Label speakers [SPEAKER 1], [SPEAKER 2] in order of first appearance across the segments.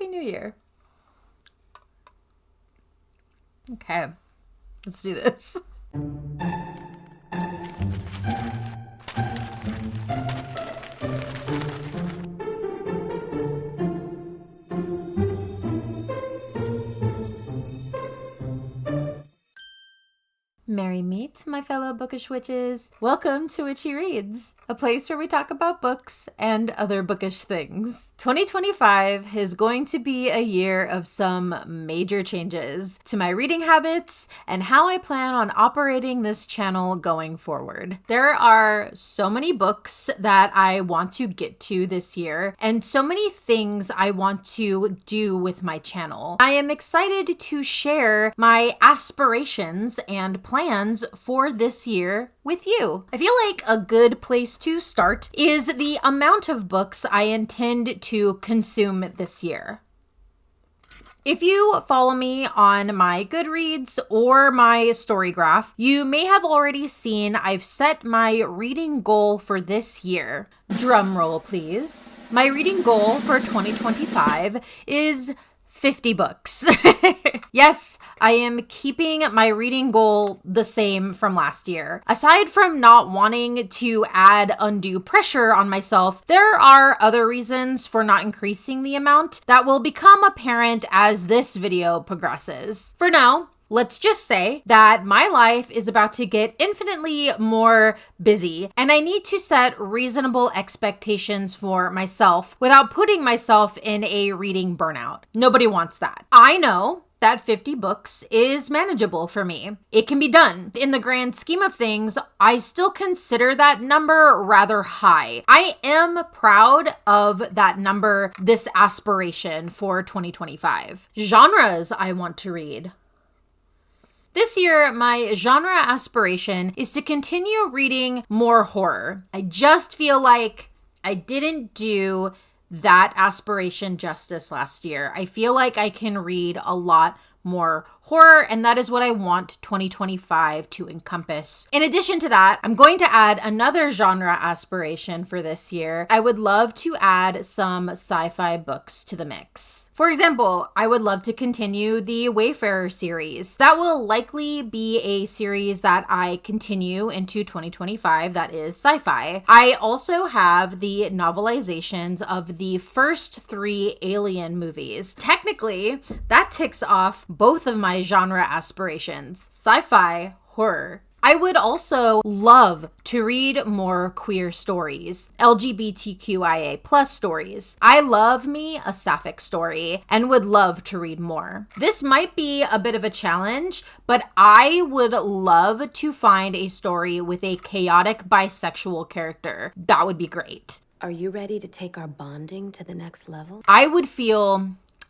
[SPEAKER 1] Happy New Year. Okay, let's do this. Merry meet, my fellow bookish witches. Welcome to Witchy Reads, a place where we talk about books and other bookish things. 2025 is going to be a year of some major changes to my reading habits and how I plan on operating this channel going forward. There are so many books that I want to get to this year and so many things I want to do with my channel. I am excited to share my aspirations and plans for this year with you. I feel like a good place to start is the amount of books I intend to consume this year. If you follow me on my Goodreads or my Storygraph, you may have already seen I've set my reading goal for this year. Drum roll, please. My reading goal for 2025 is 50 books. Yes, I am keeping my reading goal the same from last year. Aside from not wanting to add undue pressure on myself, there are other reasons for not increasing the amount that will become apparent as this video progresses. For now, let's just say that my life is about to get infinitely more busy, and I need to set reasonable expectations for myself without putting myself in a reading burnout. Nobody wants that. I know that 50 books is manageable for me. It can be done. In the grand scheme of things, I still consider that number rather high. I am proud of that number, this aspiration for 2025. Genres I want to read. This year, my genre aspiration is to continue reading more horror. I just feel like I didn't do that aspiration justice last year. I feel like I can read a lot more horror, and that is what I want 2025 to encompass. In addition to that, I'm going to add another genre aspiration for this year. I would love to add some sci-fi books to the mix. For example, I would love to continue the Wayfarer series. That will likely be a series that I continue into 2025 that is sci-fi. I also have the novelizations of the first 3 Alien movies. Technically, that ticks off both of my genre aspirations, sci-fi, horror. I would also love to read more queer stories, LGBTQIA+ stories. I love me a sapphic story and would love to read more. This might be a bit of a challenge, but I would love to find a story with a chaotic bisexual character. That would be great.
[SPEAKER 2] Are you ready to take our bonding to the next level?
[SPEAKER 1] I would feel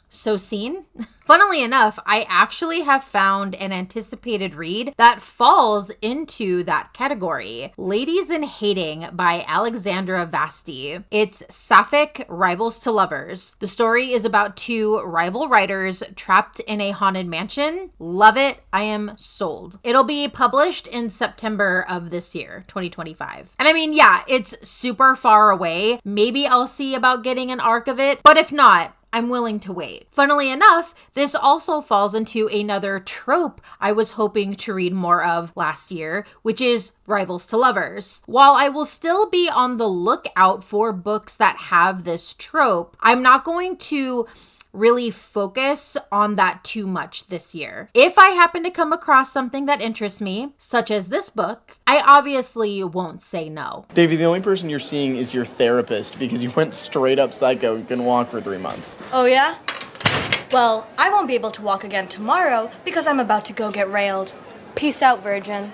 [SPEAKER 1] so seen. Funnily enough, I actually have found an anticipated read that falls into that category. Ladies in Hating by Alexandra Vasti. It's sapphic rivals to lovers. The story is about 2 rival writers trapped in a haunted mansion. Love it. I am sold. It'll be published in September of this year, 2025. And I mean, yeah, it's super far away. Maybe I'll see about getting an arc of it, but if not, I'm willing to wait. Funnily enough, this also falls into another trope I was hoping to read more of last year, which is rivals to lovers. While I will still be on the lookout for books that have this trope, I'm not going to really focus on that too much this year. If I happen to come across something that interests me, such as this book, I obviously won't say no.
[SPEAKER 3] Davey, the only person you're seeing is your therapist because you went straight up psycho. You can walk for 3 months.
[SPEAKER 4] Oh yeah? Well, I won't be able to walk again tomorrow because I'm about to go get railed. Peace out, virgin.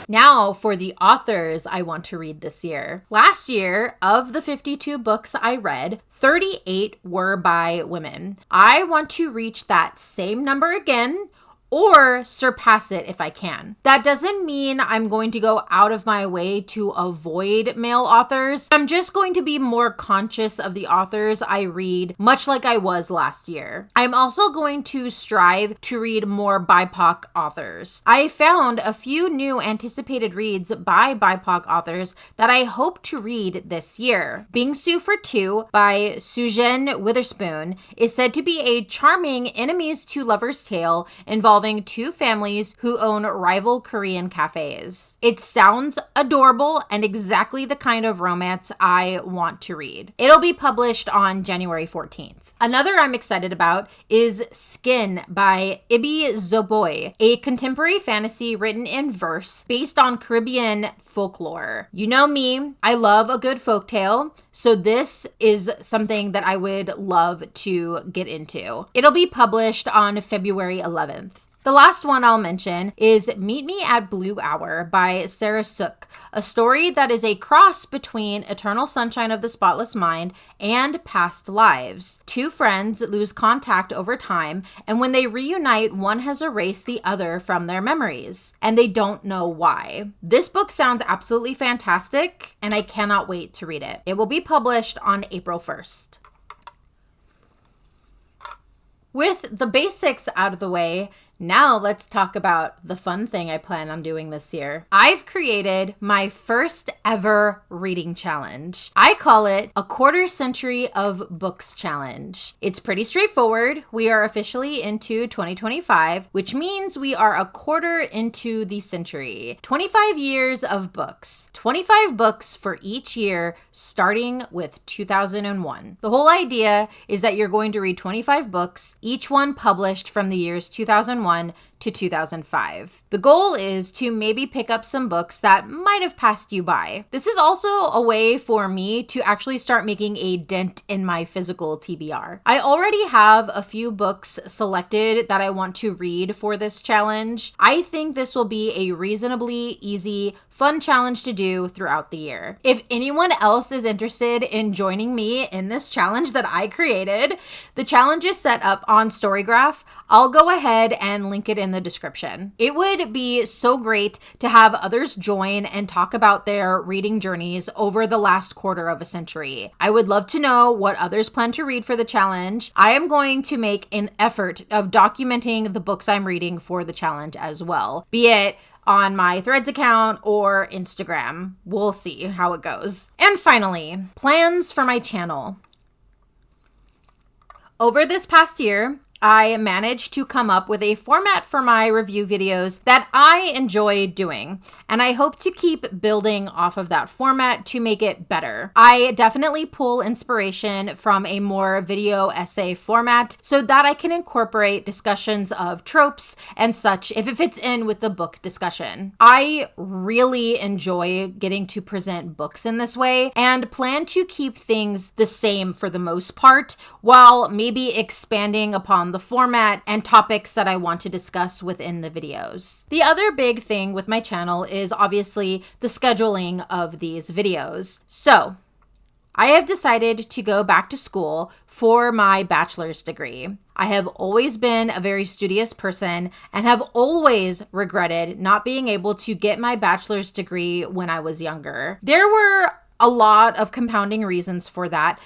[SPEAKER 1] Now for the authors I want to read this year. Last year, of the 52 books I read, 38 were by women. I want to reach that same number again, or surpass it if I can. That doesn't mean I'm going to go out of my way to avoid male authors. I'm just going to be more conscious of the authors I read, much like I was last year. I'm also going to strive to read more BIPOC authors. I found a few new anticipated reads by BIPOC authors that I hope to read this year. Bingsu for Two by Sujin Witherspoon is said to be a charming enemies to lovers tale involving two families who own rival Korean cafes. It sounds adorable and exactly the kind of romance I want to read. It'll be published on January 14th. Another I'm excited about is Skin by Ibi Zoboi, a contemporary fantasy written in verse based on Caribbean folklore. You know me, I love a good folktale, so this is something that I would love to get into. It'll be published on February 11th. The last one I'll mention is Meet Me at Blue Hour by Sarah Sook, a story that is a cross between Eternal Sunshine of the Spotless Mind and Past Lives. Two friends lose contact over time, and when they reunite, one has erased the other from their memories, and they don't know why. This book sounds absolutely fantastic, and I cannot wait to read it. It will be published on April 1st. With the basics out of the way, now let's talk about the fun thing I plan on doing this year. I've created my first ever reading challenge. I call it a quarter century of books challenge. It's pretty straightforward. We are officially into 2025, which means we are a quarter into the century. 25 years of books. 25 books for each year, starting with 2001. The whole idea is that you're going to read 25 books, each one published from the years 2001 to 2005. The goal is to maybe pick up some books that might have passed you by. This is also a way for me to actually start making a dent in my physical TBR. I already have a few books selected that I want to read for this challenge. I think this will be a reasonably easy, fun challenge to do throughout the year. If anyone else is interested in joining me in this challenge that I created, the challenge is set up on Storygraph. I'll go ahead and link it in the description. It would be so great to have others join and talk about their reading journeys over the last quarter of a century. I would love to know what others plan to read for the challenge. I am going to make an effort of documenting the books I'm reading for the challenge as well, be it on my Threads account or Instagram. We'll see how it goes. And finally, plans for my channel. Over this past year, I managed to come up with a format for my review videos that I enjoy doing, and I hope to keep building off of that format to make it better. I definitely pull inspiration from a more video essay format so that I can incorporate discussions of tropes and such if it fits in with the book discussion. I really enjoy getting to present books in this way and plan to keep things the same for the most part, while maybe expanding upon the format and topics that I want to discuss within the videos. The other big thing with my channel is obviously the scheduling of these videos. So I have decided to go back to school for my bachelor's degree. I have always been a very studious person and have always regretted not being able to get my bachelor's degree when I was younger. There were a lot of compounding reasons for that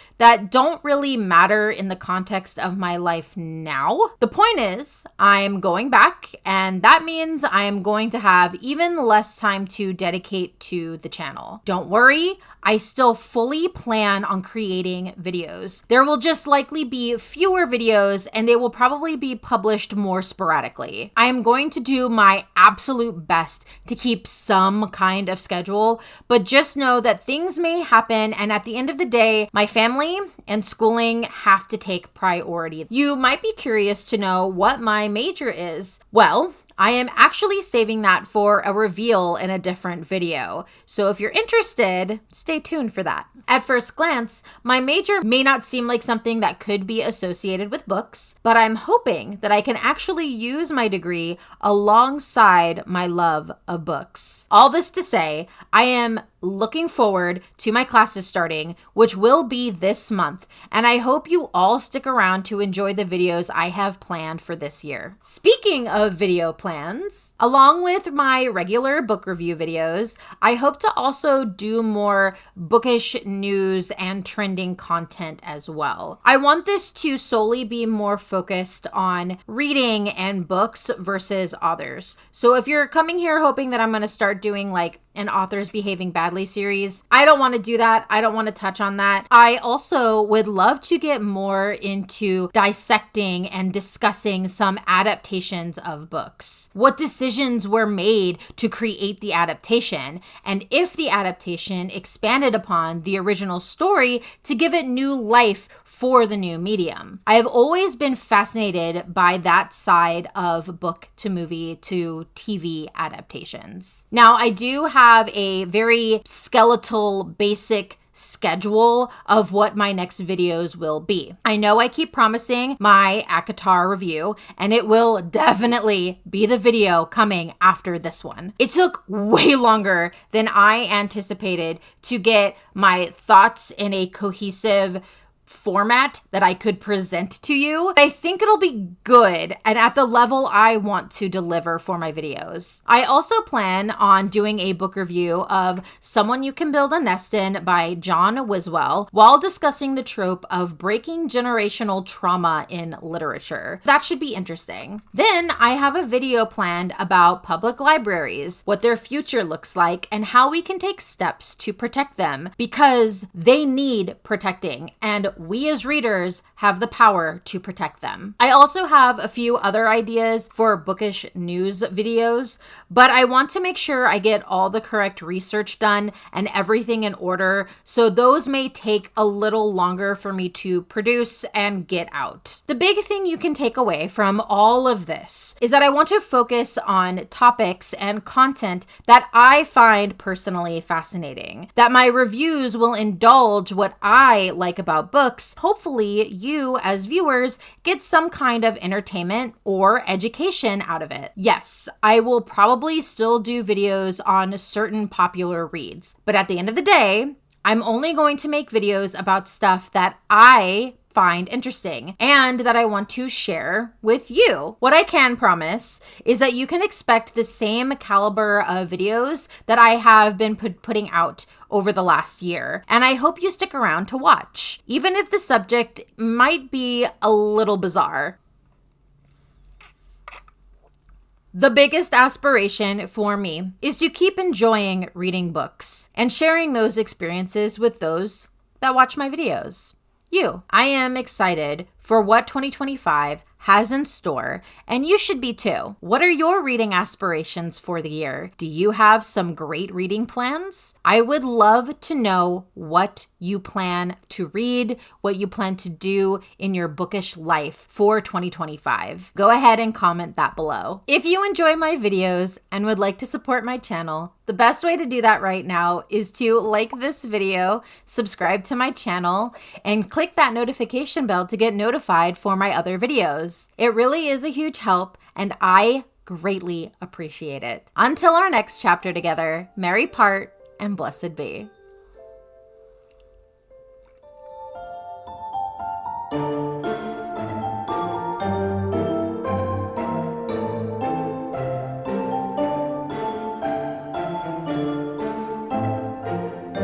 [SPEAKER 1] don't really matter in the context of my life now. The point is, I'm going back, and that means I am going to have even less time to dedicate to the channel. Don't worry, I still fully plan on creating videos. There will just likely be fewer videos, and they will probably be published more sporadically. I am going to do my absolute best to keep some kind of schedule, but just know that things may happen, and at the end of the day, my family and schooling have to take priority. You might be curious to know what my major is. Well, I am actually saving that for a reveal in a different video. So if you're interested, stay tuned for that. At first glance, my major may not seem like something that could be associated with books, but I'm hoping that I can actually use my degree alongside my love of books. All this to say, I am looking forward to my classes starting, which will be this month, and I hope you all stick around to enjoy the videos I have planned for this year. Speaking of video plans, along with my regular book review videos, I hope to also do more bookish news and trending content as well. I want this to solely be more focused on reading and books versus authors. So if you're coming here hoping that I'm going to start doing like an authors behaving badly series, I don't want to do that. I don't want to touch on that. I also would love to get more into dissecting and discussing some adaptations of books. What decisions were made to create the adaptation, and if the adaptation expanded upon the original story to give it new life for the new medium. I have always been fascinated by that side of book to movie to TV adaptations. Now, I do have a very skeletal, basic schedule of what my next videos will be. I know I keep promising my ACOTAR review, and it will definitely be the video coming after this one. It took way longer than I anticipated to get my thoughts in a cohesive format that I could present to you. I think it'll be good and at the level I want to deliver for my videos. I also plan on doing a book review of Someone You Can Build a Nest In by John Wiswell while discussing the trope of breaking generational trauma in literature. That should be interesting. Then I have a video planned about public libraries, what their future looks like, and how we can take steps to protect them because they need protecting, and we as readers have the power to protect them. I also have a few other ideas for bookish news videos, but I want to make sure I get all the correct research done and everything in order, so those may take a little longer for me to produce and get out. The big thing you can take away from all of this is that I want to focus on topics and content that I find personally fascinating, that my reviews will indulge what I like about books. Hopefully you as viewers get some kind of entertainment or education out of it. Yes, I will probably still do videos on certain popular reads, but at the end of the day, I'm only going to make videos about stuff that I find interesting and that I want to share with you. What I can promise is that you can expect the same caliber of videos that I have been putting out over the last year, and I hope you stick around to watch, even if the subject might be a little bizarre. The biggest aspiration for me is to keep enjoying reading books and sharing those experiences with those that watch my videos. I am excited for what 2025 has in store, and you should be too. What are your reading aspirations for the year? Do you have some great reading plans? I would love to know what you plan to read, what you plan to do in your bookish life for 2025. Go ahead and comment that below. If you enjoy my videos and would like to support my channel, the best way to do that right now is to like this video, subscribe to my channel, and click that notification bell to get notified for my other videos. It really is a huge help, and I greatly appreciate it. Until our next chapter together, merry part and blessed be.